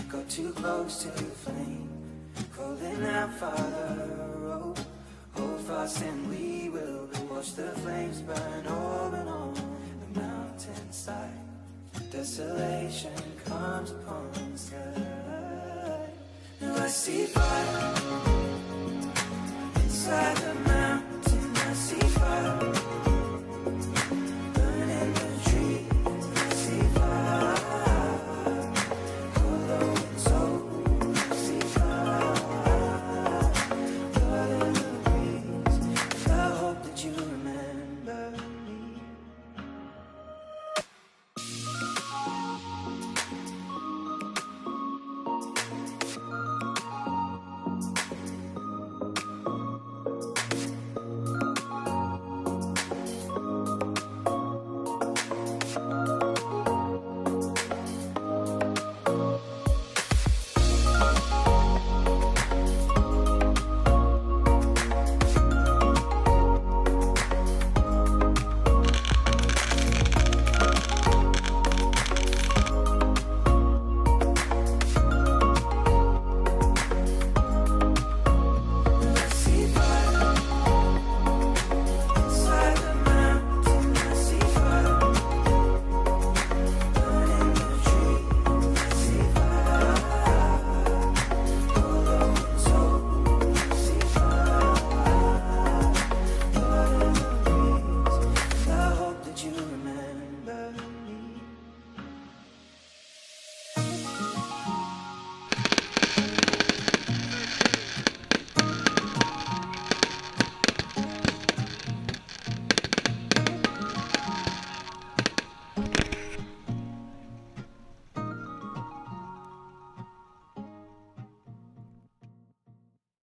Go too close to the flame, calling out Father, oh, hold fast and we will watch the flames burn open on the mountainside. Desolation comes upon the sky. Now I see fire.